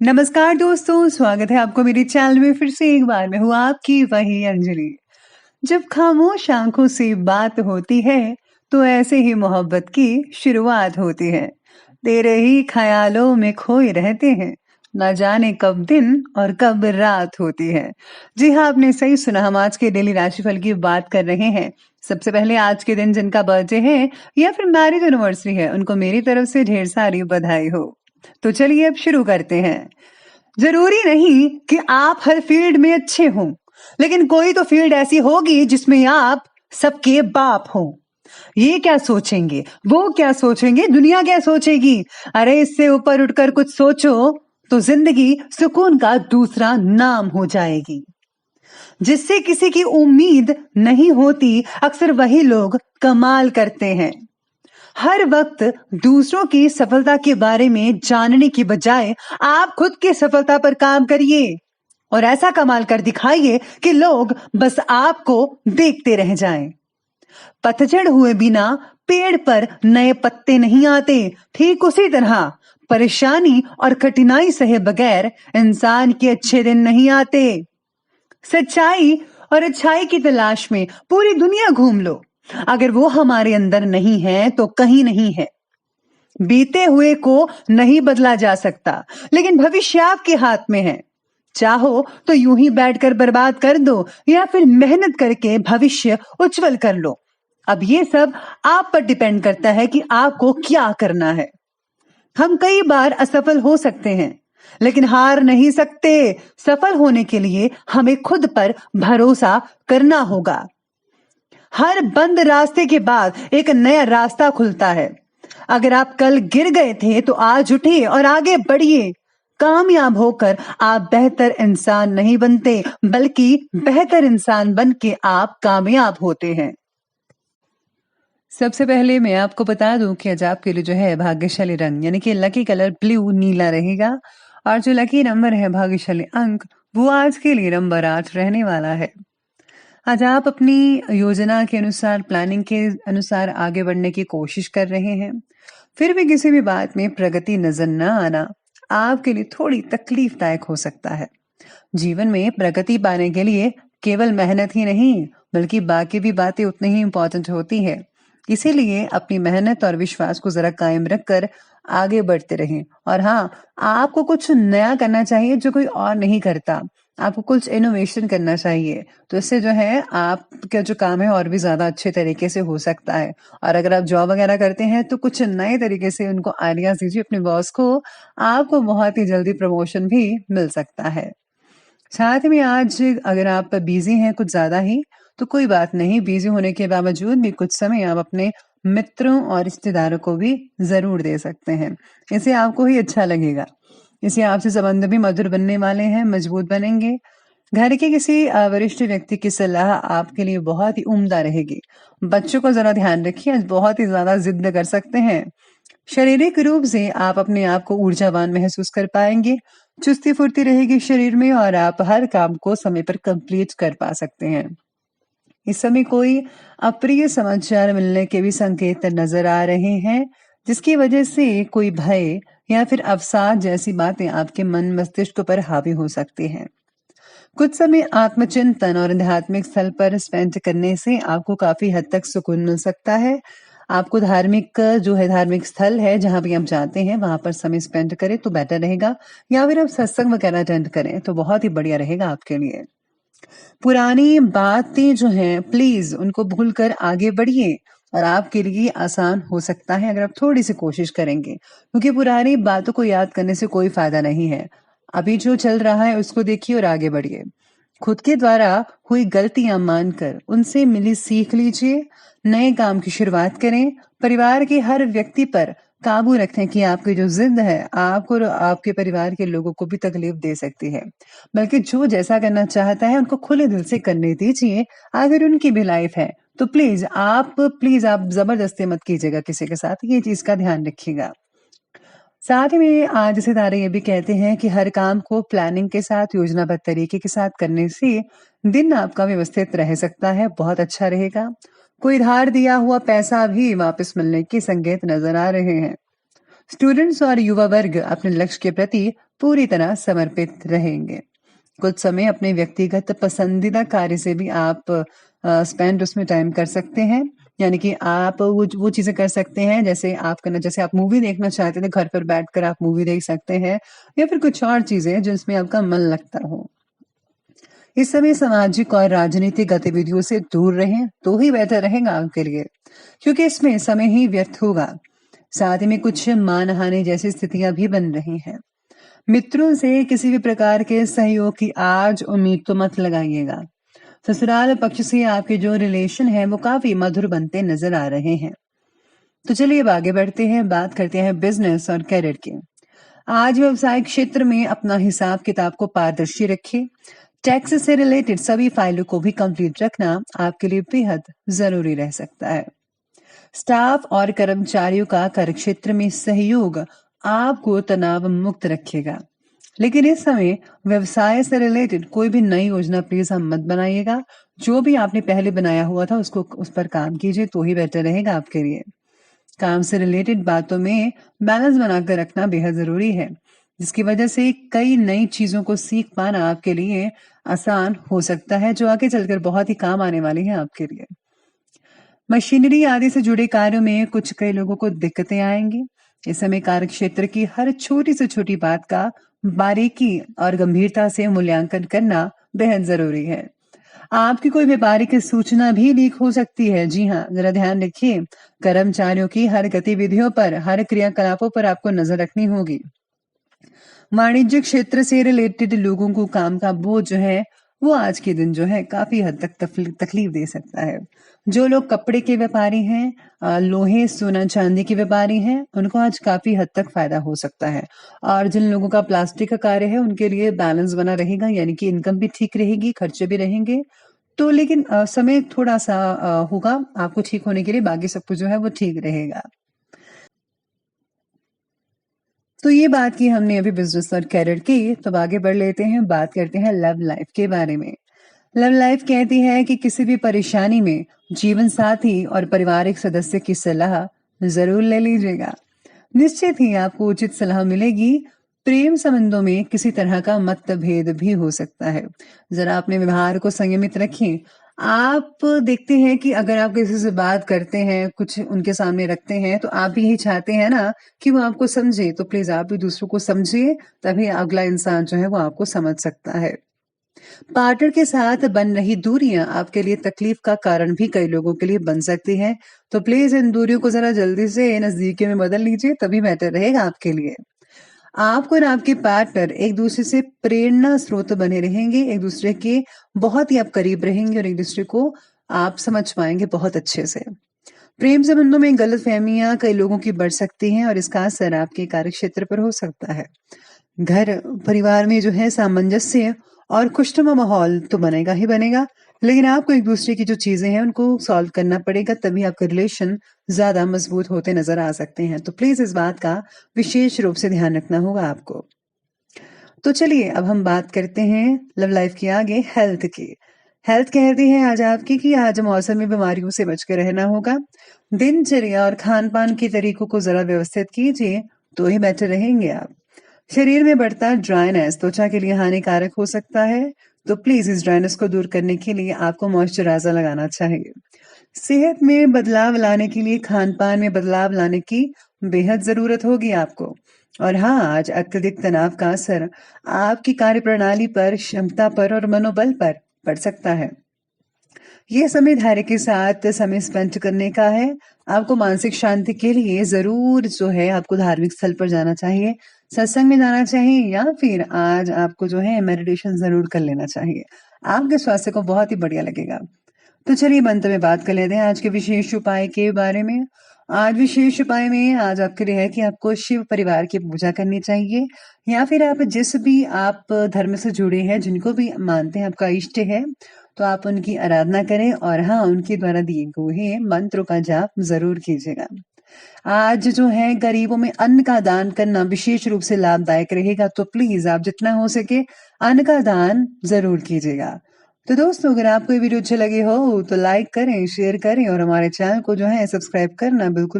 नमस्कार दोस्तों, स्वागत है आपको मेरे चैनल में फिर से एक बार। मैं हूँ आपकी वही अंजलि। जब खामोश आंखों से बात होती है तो ऐसे ही मोहब्बत की शुरुआत होती है। तेरे ही ख्यालों में खोए रहते हैं, ना जाने कब दिन और कब रात होती है। जी हाँ, आपने सही सुना। हम आज के डेली राशिफल की बात कर रहे हैं। सबसे पहले आज के दिन जिनका बर्थडे है या फिर मैरिज एनिवर्सरी है, उनको मेरी तरफ से ढेर सारी बधाई हो। तो चलिए अब शुरू करते हैं। जरूरी नहीं कि आप हर फील्ड में अच्छे हों, लेकिन कोई तो फील्ड ऐसी होगी जिसमें आप सबके बाप हो। ये क्या सोचेंगे, वो क्या सोचेंगे, दुनिया क्या सोचेगी? अरे इससे ऊपर उठकर कुछ सोचो तो जिंदगी सुकून का दूसरा नाम हो जाएगी। जिससे किसी की उम्मीद नहीं होती, अक्सर वही लोग कमाल करते हैं। हर वक्त दूसरों की सफलता के बारे में जानने की बजाय आप खुद की सफलता पर काम करिए और ऐसा कमाल कर दिखाइए कि लोग बस आपको देखते रह जाएं। पतझड़ हुए बिना पेड़ पर नए पत्ते नहीं आते। ठीक उसी तरह परेशानी और कठिनाई सहे बगैर इंसान के अच्छे दिन नहीं आते। सच्चाई और अच्छाई की तलाश में पूरी दुनिया घूम लो, अगर वो हमारे अंदर नहीं है तो कहीं नहीं है। बीते हुए को नहीं बदला जा सकता, लेकिन भविष्य आपके हाथ में है। चाहो तो यूं ही बैठकर बर्बाद कर दो या फिर मेहनत करके भविष्य उज्जवल कर लो। अब ये सब आप पर डिपेंड करता है कि आपको क्या करना है। हम कई बार असफल हो सकते हैं, लेकिन हार नहीं सकते। सफल होने के लिए हमें खुद पर भरोसा करना होगा। हर बंद रास्ते के बाद एक नया रास्ता खुलता है। अगर आप कल गिर गए थे तो आज उठिए और आगे बढ़िए। कामयाब होकर आप बेहतर इंसान नहीं बनते, बल्कि बेहतर इंसान बन के आप कामयाब होते हैं। सबसे पहले मैं आपको बता दूं कि आज आपके लिए जो है भाग्यशाली रंग यानी कि लकी कलर ब्लू नीला रहेगा, और जो लकी नंबर है, भाग्यशाली अंक, वो आज के लिए नंबर 8 रहने वाला है। आज आप अपनी योजना के अनुसार, प्लानिंग के अनुसार आगे बढ़ने की कोशिश कर रहे हैं, फिर भी किसी भी बात में प्रगति नजर न आना आपके लिए थोड़ी तकलीफदायक हो सकता है। जीवन में प्रगति पाने के लिए केवल मेहनत ही नहीं, बल्कि बाकी भी बातें उतनी ही इम्पोर्टेंट होती है। इसीलिए अपनी मेहनत और विश्वास को जरा कायम रखकर आगे बढ़ते रहें। और हाँ, आपको कुछ नया करना चाहिए जो कोई और नहीं करता। आपको कुछ इनोवेशन करना चाहिए, तो इससे जो है आपका जो काम है और भी ज्यादा अच्छे तरीके से हो सकता है। और अगर आप जॉब वगैरह करते हैं तो कुछ नए तरीके से उनको आइडियाज दीजिए अपने बॉस को। आपको बहुत ही जल्दी प्रमोशन भी मिल सकता है। साथ में आज अगर आप बिजी हैं कुछ ज्यादा ही, तो कोई बात नहीं। बिजी होने के बावजूद भी कुछ समय आप अपने मित्रों और रिश्तेदारों को भी जरूर दे सकते हैं। इससे आपको ही अच्छा लगेगा। इससे आपसे संबंध भी मधुर बनने वाले हैं, मजबूत बनेंगे। घर के किसी वरिष्ठ व्यक्ति की सलाह आपके लिए बहुत ही उम्दा रहेगी। बच्चों को जरा ध्यान रखिए, आज बहुत ही ज्यादा जिद कर सकते हैं। शारीरिक रूप से आप अपने आप को ऊर्जावान महसूस कर पाएंगे। चुस्ती फुर्ती रहेगी शरीर में और आप हर काम को समय पर कंप्लीट कर पा सकते हैं। इस समय कोई अप्रिय समाचार मिलने के भी संकेत नजर आ रहे हैं, जिसकी वजह से कोई भय या फिर अवसाद जैसी बातें आपके मन मस्तिष्क पर हावी हो सकती हैं। कुछ समय आत्मचिंतन और आध्यात्मिक स्थल पर स्पेंड करने से आपको काफी हद तक सुकून मिल सकता है। आपको धार्मिक स्थल है जहां भी आप जाते हैं वहां पर समय स्पेंड करें तो बेटर रहेगा, या फिर आप सत्संग वगैरह अटेंड करें तो बहुत ही बढ़िया रहेगा आपके लिए। पुरानी बातें जो हैं, प्लीज उनको भूलकर आगे बढ़िए और आपके लिए आसान हो सकता है अगर आप थोड़ी सी कोशिश करेंगे, क्योंकि पुरानी बातों को याद करने से कोई फायदा नहीं है। अभी जो चल रहा है उसको देखिए और आगे बढ़िए। खुद के द्वारा हुई गलतियां मानकर उनसे मिली सीख लीजिए। नए काम की शुरुआत करें। परिवार के हर व्यक्ति पर काबू रखें कि आपकी जो जिद है आपको और आपके परिवार के लोगों को भी तकलीफ दे सकती है। बल्कि जो जैसा करना चाहता है उनको खुले दिल से करने दीजिए। अगर उनकी भी लाइफ है तो प्लीज आप जबरदस्ती मत कीजिएगा किसी के साथ, ये चीज का ध्यान रखिएगा। साथ ही में आज सितारे ये भी कहते हैं कि हर काम को प्लानिंग के साथ, योजनाबद्ध तरीके के साथ करने से दिन आपका व्यवस्थित रह सकता है, बहुत अच्छा रहेगा। कोई धार दिया हुआ पैसा भी वापस मिलने के संकेत नजर आ रहे हैं। स्टूडेंट्स और युवा वर्ग अपने लक्ष्य के प्रति पूरी तरह समर्पित रहेंगे। कुछ समय अपने व्यक्तिगत पसंदीदा कार्य से भी आप स्पेंड उसमें टाइम कर सकते हैं। यानी कि आप वो चीज़ें कर सकते हैं जैसे आप मूवी देखना चाहते थे, घर पर बैठकर आप मूवी देख सकते हैं या फिर कुछ और चीज़ें जिसमें आपका मन लगता हो। इस समय सामाजिक और राजनीतिक गतिविधियों से दूर रहें तो ही बेहतर रहेगा आपके लिए, क्योंकि इसमें समय ही व्यर्थ होगा। साथ ही में कुछ मानहानि जैसी स्थितियां भी बन रही हैं। मित्रों से किसी भी प्रकार के सहयोग की आज उम्मीद तो मत लगाइएगा। ससुराल पक्ष से आपके जो रिलेशन है वो काफी मधुर बनते नजर आ रहे हैं। तो चलिए अब आगे बढ़ते हैं, बात करते हैं बिजनेस और करियर की। आज व्यवसायिक क्षेत्र में अपना हिसाब किताब को पारदर्शी रखें। टैक्स से रिलेटेड सभी फाइलों को भी कंप्लीट रखना आपके लिए बेहद जरूरी रह सकता है। स्टाफ और कर्मचारियों का कार्यक्षेत्र में सहयोग आपको तनाव मुक्त रखेगा। लेकिन इस समय व्यवसाय से रिलेटेड कोई भी नई योजना प्लीज हम मत बनाइएगा। जो भी आपने पहले बनाया हुआ था उसको उस पर काम कीजिए तो ही बेटर रहेगा आपके लिए। काम से रिलेटेड बातों में बैलेंस बनाकर रखना बेहद जरूरी है, जिसकी वजह से कई नई चीजों को सीख पाना आपके लिए आसान हो सकता है, जो आगे चलकर बहुत ही काम आने वाली है आपके लिए। मशीनरी आदि से जुड़े कार्यों में कुछ कई लोगों को दिक्कतें आएंगी। इस समय कार्य क्षेत्र की हर छोटी से छोटी बात का बारीकी और गंभीरता से मूल्यांकन करना बेहद जरूरी है। आपकी कोई व्यापारिक सूचना भी लीक हो सकती है। जी हाँ, जरा ध्यान रखिए। कर्मचारियों की हर गतिविधियों पर, हर क्रियाकलापों पर आपको नजर रखनी होगी। वाणिज्य क्षेत्र से रिलेटेड लोगों को काम का बोझ जो है वो आज के दिन जो है काफी हद तक तकलीफ दे सकता है। जो लोग कपड़े के व्यापारी हैं, लोहे सोना चांदी के व्यापारी हैं, उनको आज काफी हद तक फायदा हो सकता है। और जिन लोगों का प्लास्टिक का कार्य है उनके लिए बैलेंस बना रहेगा, यानी कि इनकम भी ठीक रहेगी, खर्चे भी रहेंगे। तो लेकिन समय थोड़ा सा होगा आपको ठीक होने के लिए, बाकी सब कुछ जो है वो ठीक रहेगा। तो ये बात की हमने अभी बिजनेस और करियर की, तो आगे बढ़ लेते हैं, बात करते हैं लव लाइफ के बारे में। लव लाइफ कहती है कि किसी भी परेशानी में जीवन साथी और पारिवारिक सदस्य की सलाह जरूर ले लीजिएगा। निश्चित ही आपको उचित सलाह मिलेगी। प्रेम संबंधों में किसी तरह का मतभेद भी हो सकता है। जरा अपने व्यवहार को संयमित रखें। आप देखते हैं कि अगर आप किसी से बात करते हैं, कुछ उनके सामने रखते हैं, तो आप भी यही चाहते हैं ना कि वो आपको समझे। तो प्लीज आप भी दूसरों को समझिए, तभी अगला इंसान जो है वो आपको समझ सकता है। पार्टनर के साथ बन रही दूरियां आपके लिए तकलीफ का कारण भी कई लोगों के लिए बन सकती है। तो प्लीज इन दूरियों को जरा जल्दी से नजदीकी में बदल लीजिए, तभी बेहतर रहेगा आपके लिए। आपको और आपके पार्टनर एक दूसरे से प्रेरणा स्रोत बने रहेंगे, एक दूसरे के बहुत ही आप करीब रहेंगे और एक दूसरे को आप समझ पाएंगे बहुत अच्छे से। प्रेम संबंधों में गलतफहमियां कई लोगों की बढ़ सकती हैं और इसका असर आपके कार्यक्षेत्र पर हो सकता है। घर परिवार में जो है सामंजस्य और खुशनुमा माहौल तो बनेगा ही बनेगा, लेकिन आपको एक दूसरे की जो चीजें हैं उनको सॉल्व करना पड़ेगा, तभी आपका रिलेशन ज्यादा मजबूत होते नजर आ सकते हैं। तो प्लीज इस बात का विशेष रूप से ध्यान रखना होगा आपको। तो चलिए अब हम बात करते हैं लव लाइफ की आगे हेल्थ की। हेल्थ कहती है आज आपकी कि आज मौसमी बीमारियों से बचकर रहना होगा। दिनचर्या और खान पान के तरीकों को जरा व्यवस्थित कीजिए तो ही बेटर रहेंगे आप। शरीर में बढ़ता ड्राइनेस त्वचा के लिए हानिकारक हो सकता है, तो प्लीज इस ड्राइनेस को दूर करने के लिए आपको मॉइस्चराइजर लगाना चाहिए। सेहत में बदलाव लाने के लिए खान पान में बदलाव लाने की बेहद जरूरत होगी आपको। और हाँ, आज अत्यधिक तनाव का असर आपकी कार्यप्रणाली पर, क्षमता पर और मनोबल पर पड़ सकता है। ये समय धैर्य के साथ समय स्पेंड करने का है। आपको मानसिक शांति के लिए जरूर जो है आपको धार्मिक स्थल पर जाना चाहिए, सत्संग में जाना चाहिए, या फिर आज आपको जो है मेडिटेशन जरूर कर लेना चाहिए। आपके स्वास्थ्य को बहुत ही बढ़िया लगेगा। तो चलिए अंत में बात कर लेते हैं आज के विशेष उपाय के बारे में। आज विशेष उपाय में आज आपके लिए है कि आपको शिव परिवार की पूजा करनी चाहिए, या फिर आप जिस भी आप धर्म से जुड़े हैं, जिनको भी मानते हैं आपका इष्ट है, तो आप उनकी आराधना करें और हाँ, उनके द्वारा दिए हुए मंत्रों का जाप जरूर कीजिएगा। आज जो है गरीबों में अन्न का दान करना विशेष रूप से लाभदायक रहेगा, तो प्लीज आप जितना हो सके अन्न का दान जरूर कीजिएगा। तो दोस्तों, अगर आपको ये वीडियो अच्छे लगे हो तो लाइक करें, शेयर करें और हमारे चैनल को जो है सब्सक्राइब करना बिल्कुल भी